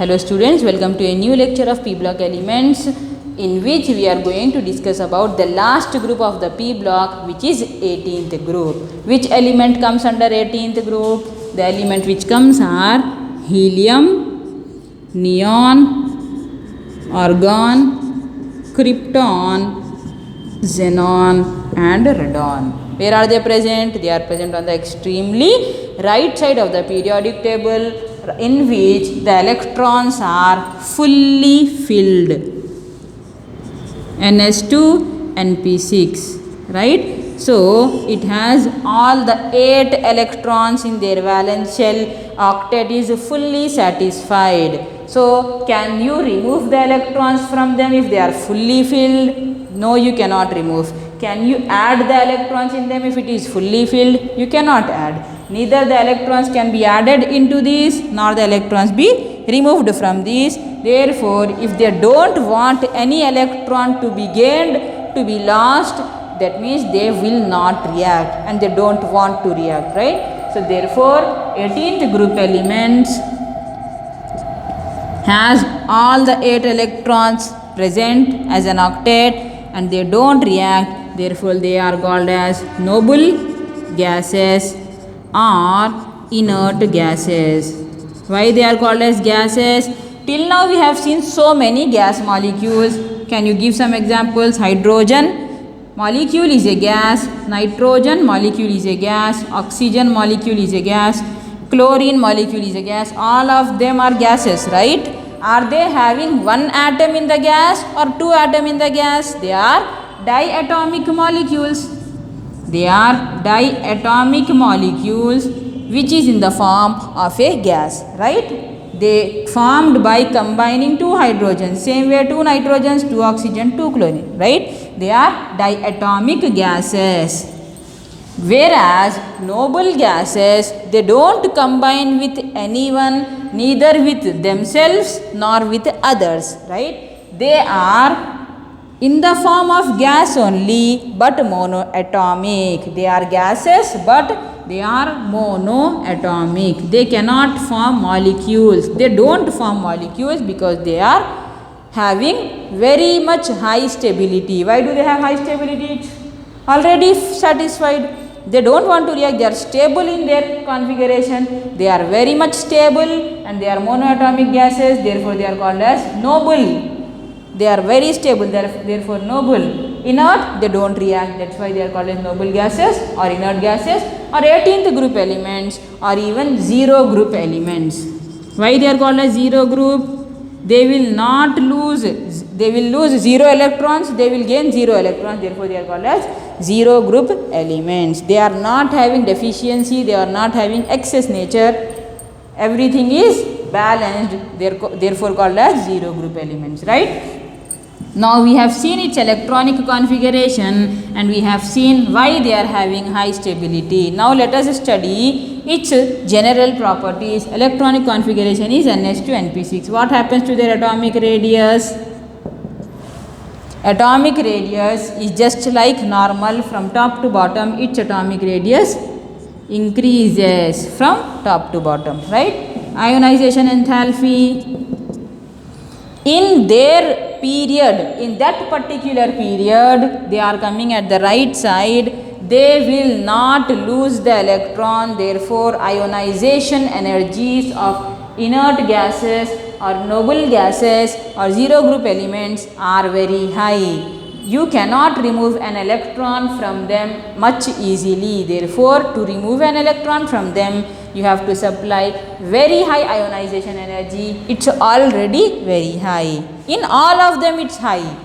Hello students, welcome to a new lecture of P block elements in which we are going to discuss about the last group of the P block, which is 18th group. Which element comes under 18th group? The element which comes are helium, neon, argon, krypton, xenon and radon. Where are they present? They are present on the extremely right side of the periodic table, in which the electrons are fully filled. Ns2, Np6, right? So it has all the 8 electrons in their valence shell. Octet is fully satisfied. So can you remove the electrons from them if they are fully filled? No, you cannot remove. Can you add the electrons in them if it is fully filled? You cannot add. Neither the electrons can be added into these nor the electrons be removed from these. Therefore, if they don't want any electron to be gained, to be lost, that means they will not react and they don't want to react, right? So therefore, 18th group elements has all the 8 electrons present as an octet and they don't react. Therefore, they are called as noble gases or inert gases. Why they are called as gases? Till now we have seen so many gas molecules. Can you give some examples? Hydrogen molecule is a gas, nitrogen molecule is a gas, oxygen molecule is a gas, chlorine molecule is a gas. All of them are gases, right? Are they having one atom in the gas or 2 atoms in the gas? They are diatomic molecules. They are diatomic molecules which is in the form of a gas, right? They formed by combining 2 hydrogens. Same way 2 nitrogens, 2 oxygen, 2 chlorine, right? They are diatomic gases. Whereas noble gases, they don't combine with anyone, neither with themselves nor with others, right? They are in the form of gas only but monoatomic. They are gases but they are monoatomic. They cannot form molecules. They don't form molecules because they are having very much high stability. Why do they have high stability? It's already satisfied. They don't want to react. They are stable in their configuration. They are very much stable and they are monoatomic gases. Therefore, they are called as noble. They are very stable, therefore noble. Inert, they don't react, that's why they are called as noble gases or inert gases or 18th group elements or even 0 group elements. Why they are called as 0 group? They will not lose, they will lose 0 electrons, they will gain 0 electrons, therefore they are called as 0 group elements. They are not having deficiency, they are not having excess nature, everything is balanced, therefore called as 0 group elements, right? Now we have seen its electronic configuration and we have seen why they are having high stability. Now let us study its general properties. Electronic configuration is Ns2 Np6. What happens to their atomic radius? Atomic radius is just like normal from top to bottom. Its atomic radius increases from top to bottom, right? Ionization enthalpy. In their period, in that particular period, they are coming at the right side, they will not lose the electron, therefore ionization energies of inert gases or noble gases or 0 group elements are very high. You cannot remove an electron from them much easily, therefore to remove an electron from them, you have to supply very high ionization energy. It's already very high. In all of them it's high.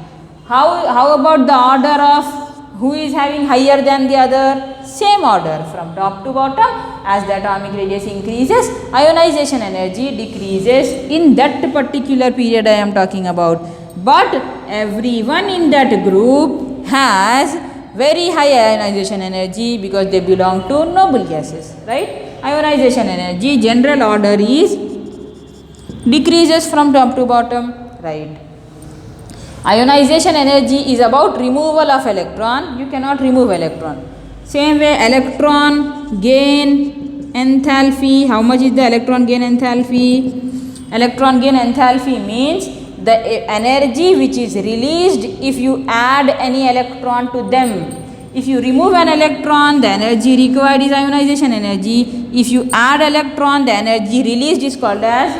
How about the order of who is having higher than the other? Same order from top to bottom. As the atomic radius increases, ionization energy decreases in that particular period I am talking about. But everyone in that group has very high ionization energy because they belong to noble gases, right? Ionization energy, general order is decreases from top to bottom, right? Ionization energy is about removal of electron. You cannot remove electron. Same way electron gain enthalpy. How much is the electron gain enthalpy? Electron gain enthalpy means the energy which is released if you add any electron to them. If you remove an electron, the energy required is ionization energy. If you add electron, the energy released is called as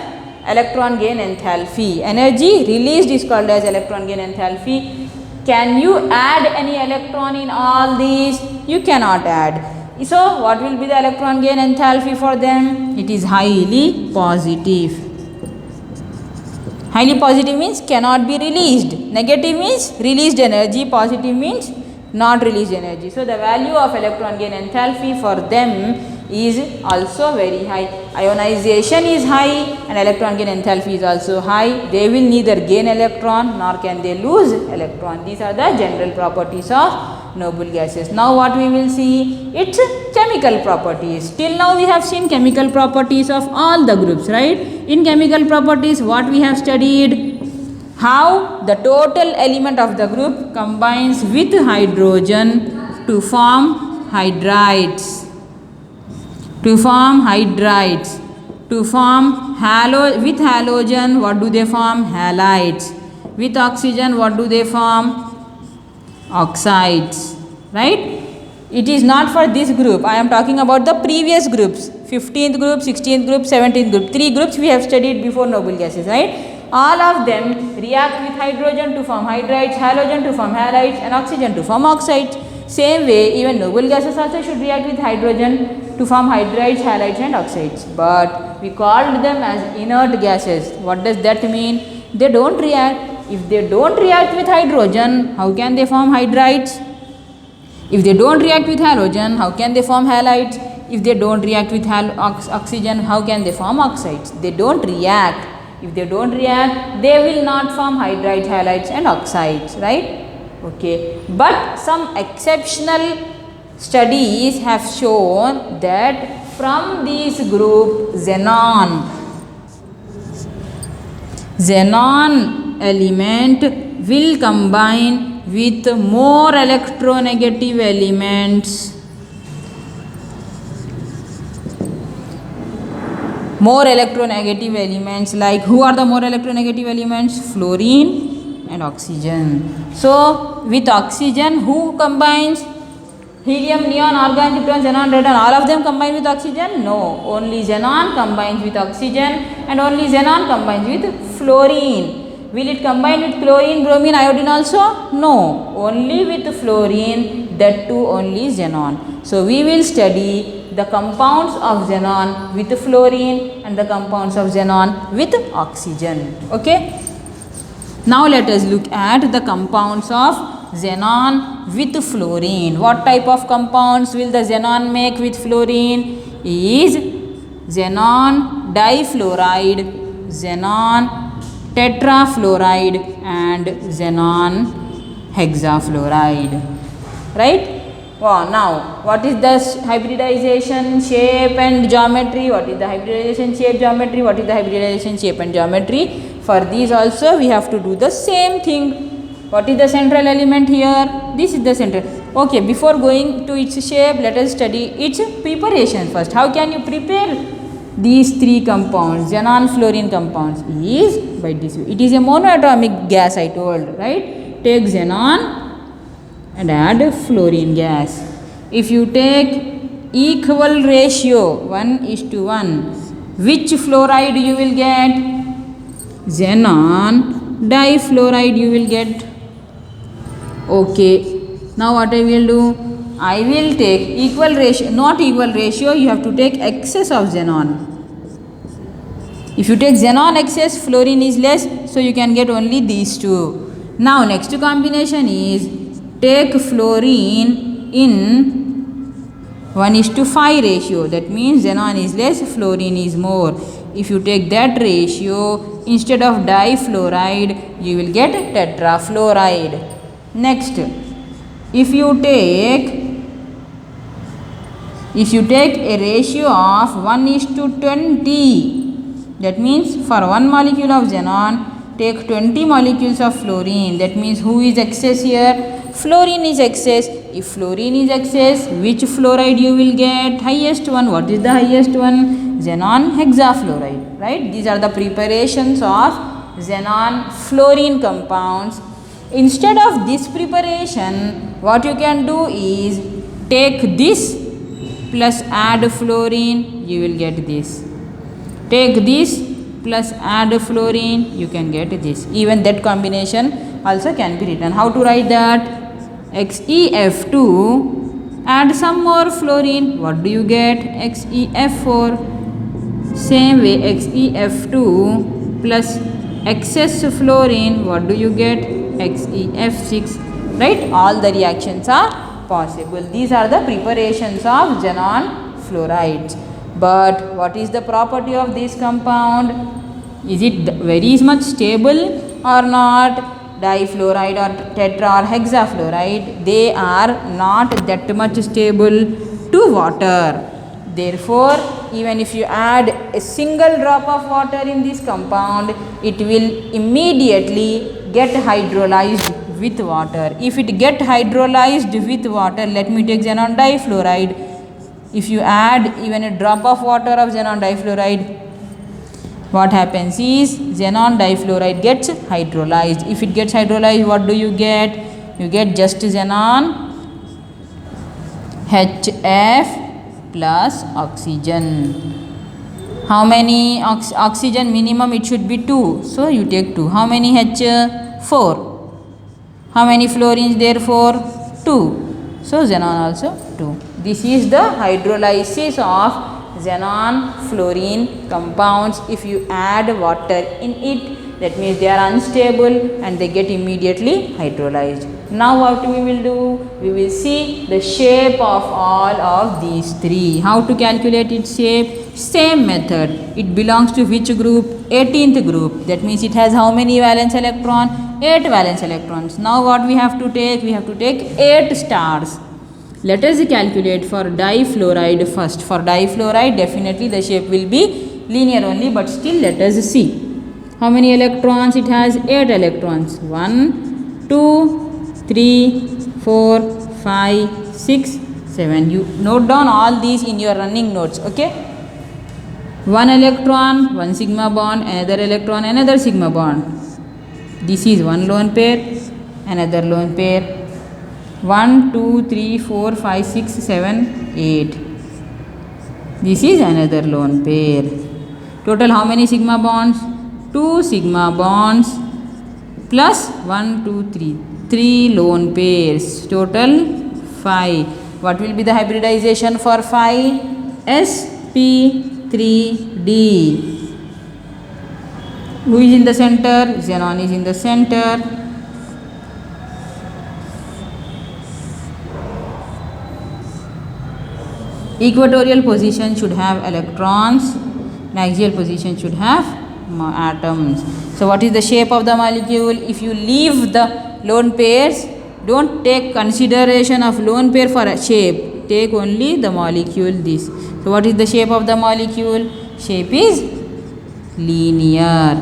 electron gain enthalpy. Energy released is called as electron gain enthalpy. Can you add any electron in all these? You cannot add. So what will be the electron gain enthalpy for them? It is highly positive. Highly positive means cannot be released. Negative means released energy. Positive means not released energy. So the value of electron gain enthalpy for them is also very high. Ionization is high and electron gain enthalpy is also high. They will neither gain electron nor can they lose electron. These are the general properties of noble gases. Now what we will see? Its chemical properties. Till now we have seen chemical properties of all the groups, right? In chemical properties, what we have studied? How the total element of the group combines with hydrogen to form hydrides. To form hydrides. To form with halogen, what do they form? Halides. With oxygen, what do they form? Oxides. Right? It is not for this group. I am talking about the previous groups. 15th group, 16th group, 17th group. 3 groups we have studied before noble gases, right? All of them react with hydrogen to form hydrides, halogen to form halides and oxygen to form oxides. Same way, even noble gases also should react with hydrogen to form hydrides, halides and oxides. But we called them as inert gases. What does that mean? They don't react. If they don't react with hydrogen, how can they form hydrides? If they don't react with halogen, how can they form halides? If they don't react with oxygen, how can they form oxides? They don't react. If they don't react, they will not form hydrides, halides and oxides, right? Okay. But some exceptional studies have shown that from this group xenon element will combine with more electronegative elements. More electronegative elements, like who are the more electronegative elements? Fluorine and oxygen. So with oxygen, who combines? Helium, neon, argon, krypton, xenon, radon, all of them combine with oxygen? No, only xenon combines with oxygen and only xenon combines with fluorine. Will it combine with chlorine, bromine, iodine also? No, only with fluorine, that too only xenon. So we will study the compounds of xenon with fluorine and the compounds of xenon with oxygen. Okay. Now let us look at the compounds of xenon with fluorine. What type of compounds will the xenon make with fluorine? Is xenon difluoride, xenon tetrafluoride and xenon hexafluoride. Right? Wow, now what is the hybridization shape and geometry? What is the hybridization shape geometry? What is the hybridization shape and geometry? For these also we have to do the same thing. What is the central element here? This is the central. Okay, before going to its shape, let us study its preparation first. How can you prepare these 3 compounds, xenon fluorine compounds? Is by this way. It is a monoatomic gas, I told, right? Take xenon and add fluorine gas. If you take equal ratio 1:1, which fluoride you will get? Xenon difluoride you will get. Okay. Now what I will do? I will take equal ratio, not equal ratio, you have to take excess of xenon. If you take xenon excess, fluorine is less, so you can get only these 2. Now next combination is take fluorine in 1:5 ratio. That means xenon is less, fluorine is more. If you take that ratio, instead of difluoride, you will get tetrafluoride. Next, if you take a ratio of 1:20, that means for 1 molecule of xenon, take 20 molecules of fluorine. That means who is excess here? Fluorine is excess. If fluorine is excess, which fluoride you will get? Highest one. What is the highest one? xenon hexafluoride, right? These are the preparations of xenon fluorine compounds. Instead of this preparation, what you can do is take this plus add fluorine, you will get this. Take this plus add fluorine, you can get this. Even that combination also can be written. How to write that? XeF2, add some more fluorine, what do you get? XeF4. Same way, XeF2 plus excess fluorine, what do you get? XeF6, right? All the reactions are possible. These are the preparations of xenon fluorides. But what is the property of this compound? Is it very much stable or not? Difluoride or tetra or hexafluoride, they are not that much stable to water. Therefore, even if you add a single drop of water in this compound, it will immediately get hydrolyzed with water. If it get hydrolyzed with water, let me take xenon difluoride. If you add even a drop of water of xenon difluoride, what happens is xenon difluoride gets hydrolyzed. If it gets hydrolyzed, what do you get? You get just xenon HF plus oxygen. How many oxygen minimum? It should be 2. So you take 2. How many H? 4. How many fluorines therefore? 2. So xenon also 2. This is the hydrolysis of xenon fluorine compounds. If you add water in it, that means they are unstable and they get immediately hydrolyzed. Now what we will do? We will see the shape of all of these three. How to calculate its shape? Same method. It belongs to which group? 18th group. That means it has how many valence electron? 8 valence electrons. Now what we have to take? We have to take 8 stars. Let us calculate for difluoride first. For difluoride, definitely the shape will be linear only, but still let us see. How many electrons? It has 8 electrons. 1, 2, 3, 4, 5, 6, 7. You note down all these in your running notes, okay? 1 electron, 1 sigma bond, another electron, another sigma bond. This is one lone pair, another lone pair. 1, 2, 3, 4, 5, 6, 7, 8. This is another lone pair. Total how many sigma bonds? 2 sigma bonds plus 1, 2, 3. 3 lone pairs. Total 5. What will be the hybridization for 5? sp3d. Who is in the center? Xenon is in the center. Equatorial position should have electrons, and axial position should have atoms. So what is the shape of the molecule? If you leave the lone pairs, don't take consideration of lone pair for a shape, take only the molecule this. So what is the shape of the molecule? Shape is linear,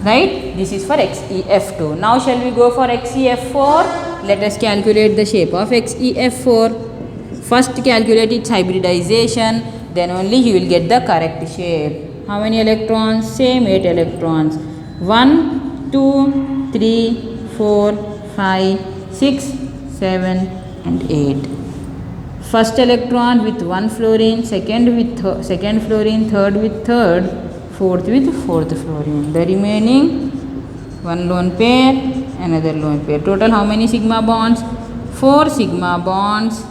right? This is for XeF2. Now shall we go for XeF4? Let us calculate the shape of XeF4. First calculate its hybridization, then only you will get the correct shape. How many electrons? Same 8 electrons. 1, 2, 3, 4, 5, 6, 7 and 8. First electron with 1 fluorine, second with second fluorine, third with third, fourth with fourth fluorine. The remaining 1 lone pair, another lone pair. Total how many sigma bonds? 4 sigma bonds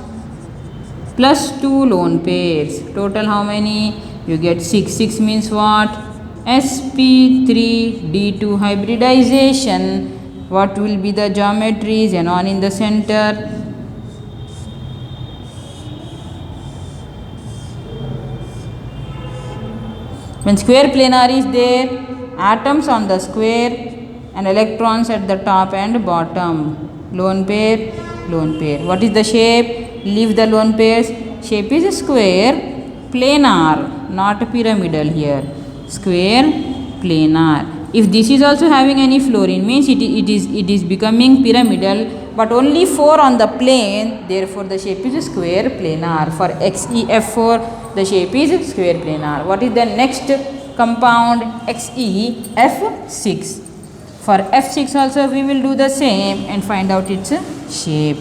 plus 2 lone pairs. Total how many? You get 6. 6 means what? sp3d2 hybridization. What will be the geometry? Xenon in the center. When square planar is there, atoms on the square and electrons at the top and bottom. Lone pair, lone pair. What is the shape? Leave the lone pairs. Shape is square planar, not pyramidal here. Square planar. If this is also having any fluorine, means it is becoming pyramidal, but only 4 on the plane, therefore the shape is square planar. For XeF4 the shape is square planar. What is the next compound? XeF6. For F6 also we will do the same and find out its shape.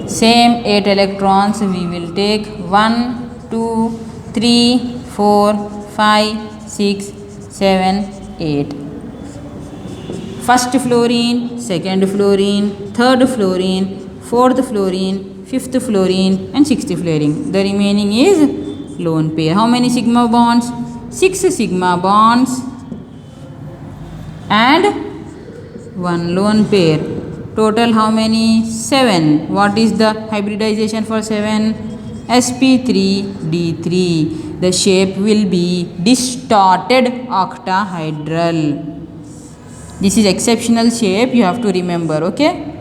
Same 8 electrons we will take. 1 2 3 4 5 6 7 8. First fluorine, second fluorine, third fluorine, fourth fluorine, fifth fluorine and sixth fluorine. The remaining is lone pair. How many sigma bonds? 6 sigma bonds and 1 lone pair. Total how many? 7. What is the hybridization for 7? sp3d3. The shape will be distorted octahedral. This is exceptional shape, you have to remember, okay?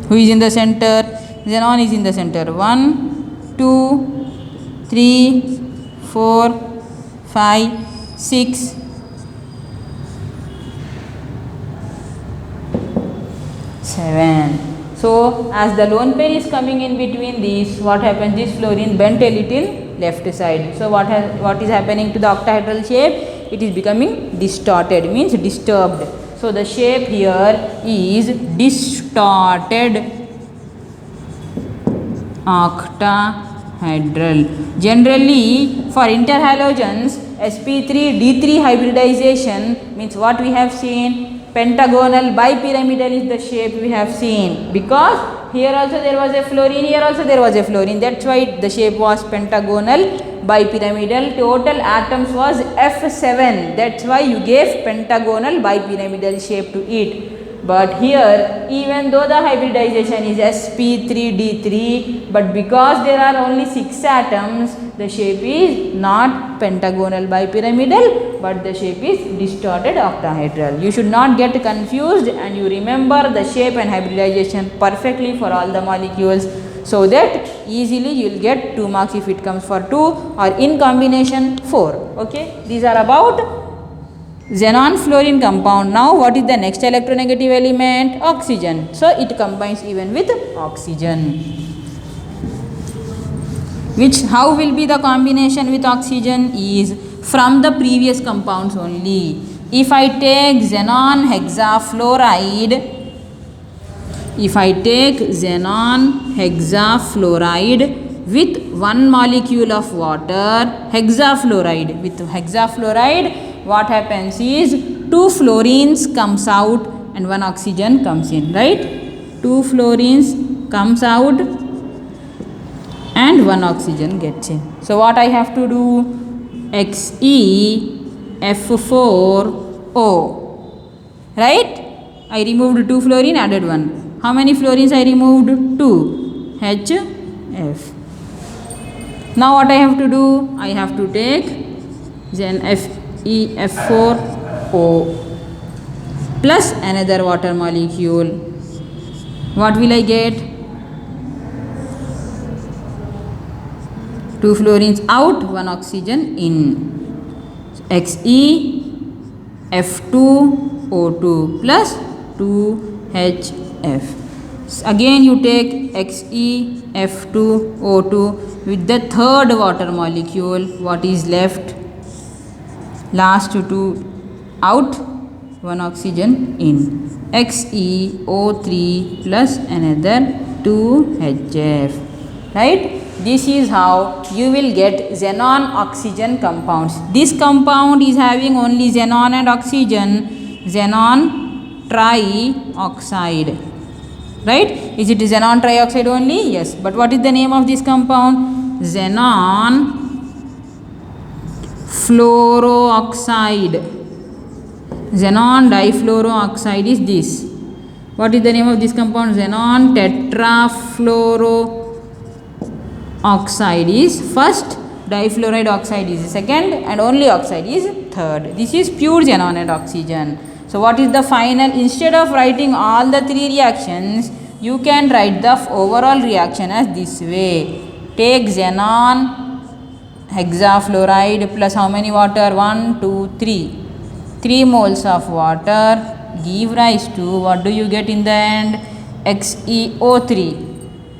Who is in the center? Xenon is in the center. 1 2 3 4 5 6 7. So as the lone pair is coming in between these, what happens? This fluorine bent a little left side. So what is happening to the octahedral shape? It is becoming distorted, means disturbed. So the shape here is distorted octahedral. Generally for interhalogens, sp3d3 hybridization means what we have seen? Pentagonal bipyramidal is the shape we have seen, because here also there was a fluorine, here also there was a fluorine, that's why the shape was pentagonal bipyramidal. Total atoms was F7, that's why you gave pentagonal bipyramidal shape to it. But here, even though the hybridization is sp3d3, but because there are only 6 atoms, the shape is not pentagonal bipyramidal, but the shape is distorted octahedral. You should not get confused, and you remember the shape and hybridization perfectly for all the molecules, so that easily you will get 2 marks if it comes for 2 or in combination 4. Okay, these are about xenon fluorine compound. Now what is the next electronegative element? Oxygen. So it combines even with oxygen. Which, how will be the combination with oxygen? Is from the previous compounds only. If I take xenon hexafluoride, with 1 molecule of water, hexafluoride, what happens is 2 fluorines comes out and 1 oxygen comes in, right? 2 fluorines comes out and 1 oxygen gets in. So what I have to do? XeF4O, right? I removed 2 fluorine, added 1. How many fluorines I removed? 2. HF. Now what I have to do? I have to take FeF4O plus another water molecule. What will I get? 2 fluorines out, 1 oxygen in. XeF2O2 plus 2HF. Again you take XeF2O2 with the third water molecule. What is left? Last 2 out, 1 oxygen in. XeO3 plus another 2HF, right? This is how you will get xenon oxygen compounds. This compound is having only xenon and oxygen, xenon trioxide, right? Is it xenon trioxide only? Yes. But what is the name of this compound? Xenon fluorooxide. Xenon difluorooxide is this. What is the name of this compound? Xenon tetrafluorooxide is first, difluoride oxide is second, and only oxide is third. This is pure xenon and oxygen. So what is the final? Instead of writing all the 3 reactions, you can write the overall reaction as this way. Take xenon hexafluoride plus how many water? 1, 2, 3. 3 moles of water give rise to, what do you get in the end? XeO3.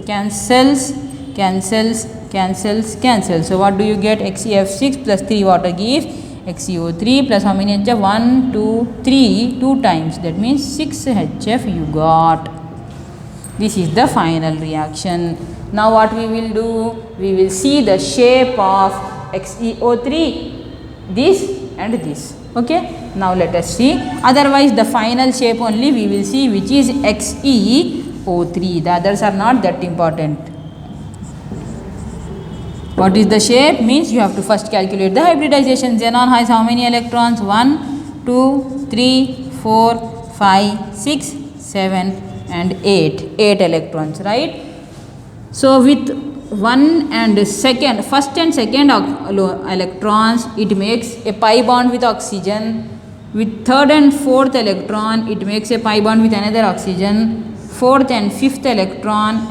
Cancels, cancels, cancels, cancels. So what do you get? XeF6 plus 3 water gives XeO3 plus how many HF? 1, 2, 3, 2 times. That means 6 HF you got. This is the final reaction. Now what we will do? We will see the shape of XeO3, this and this. Okay. Now let us see. Otherwise the final shape only we will see, which is XeO3. The others are not that important. What is the shape? Means you have to first calculate the hybridization. Xenon has how many electrons? 1, 2, 3, 4, 5, 6, 7 and 8. 8 electrons, right? So with first and second electrons, it makes a pi bond with oxygen. With third and fourth electron, it makes a pi bond with another oxygen. Fourth and fifth electron,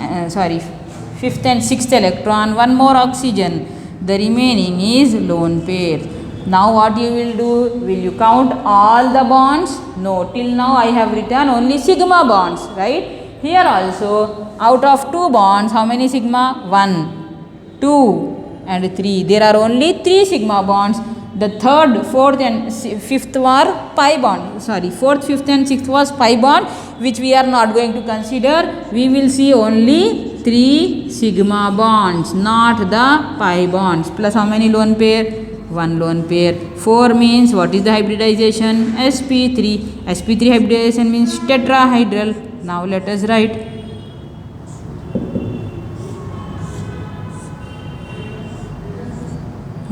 fifth and sixth electron, one more oxygen. The remaining is lone pair. Now what you will do? Will you count all the bonds? No, till now I have written only sigma bonds, right? Here also, out of 2 bonds, how many sigma? 1, 2 and 3. There are only 3 sigma bonds. The third, fourth and fifth were pi bond. Fourth, fifth and sixth was pi bond, which we are not going to consider. We will see only 3 sigma bonds, not the pi bonds. Plus how many lone pair? 1 lone pair. 4 means what is the hybridization? sp3. sp3 hybridization means tetrahedral. Now let us write.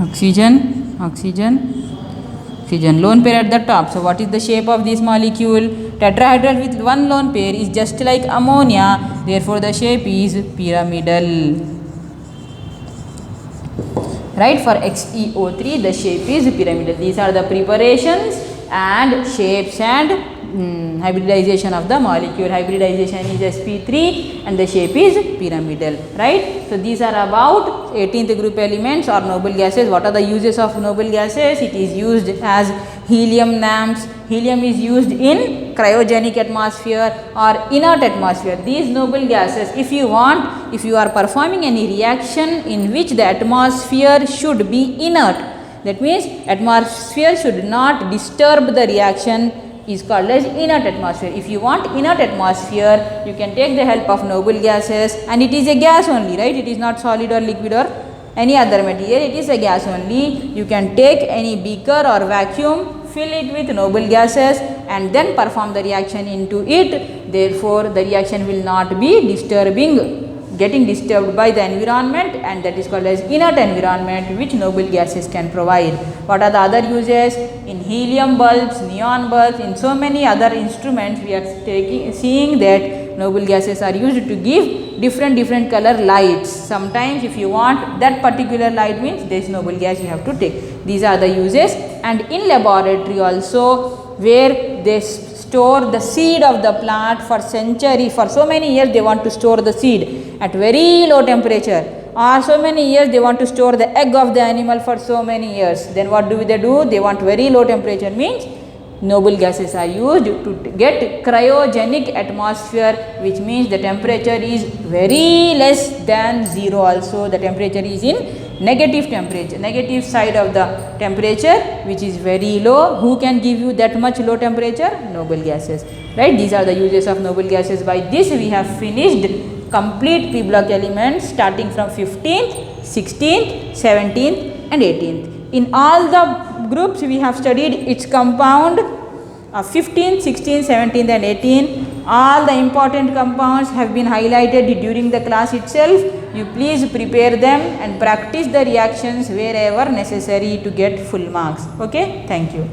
Oxygen, oxygen, oxygen. Lone pair at the top. So what is the shape of this molecule? Tetrahedral with 1 lone pair is just like ammonia. Therefore the shape is pyramidal. Right? For XeO3 the shape is pyramidal. These are the preparations and shapes and hybridization of the molecule. Hybridization is sp3 and the shape is pyramidal, right? So these are about 18th group elements or noble gases. What are the uses of noble gases? It is used as helium lamps. Helium is used in cryogenic atmosphere or inert atmosphere. These noble gases, if you are performing any reaction in which the atmosphere should be inert, that means atmosphere should not disturb the reaction, is called as inert atmosphere. If you want inert atmosphere, you can take the help of noble gases, and it is a gas only, right? It is not solid or liquid or any other material, it is a gas only. You can take any beaker or vacuum, fill it with noble gases and then perform the reaction into it. Therefore, the reaction will not be getting disturbed by the environment, and that is called as inert environment, which noble gases can provide. What are the other uses? In helium bulbs, neon bulbs, in so many other instruments we are seeing that noble gases are used to give different color lights. Sometimes if you want that particular light, means this noble gas you have to take. These are the uses. And in laboratory also, where they store the seed of the plant for so many years they want to store the seed at very low temperature, or so many years they want to store the egg of the animal for so many years. Then what do? They want very low temperature, means noble gases are used to get cryogenic atmosphere, which means the temperature is very less than 0 also. The temperature is in negative temperature, negative side of the temperature, which is very low. Who can give you that much low temperature? Noble gases, right? These are the uses of noble gases. By this we have finished complete p block elements starting from 15th, 16th, 17th and 18th. In all the groups we have studied its compound of 15th, 16th, 17th and 18th. All the important compounds have been highlighted during the class itself. You please prepare them and practice the reactions wherever necessary to get full marks. Okay, thank you.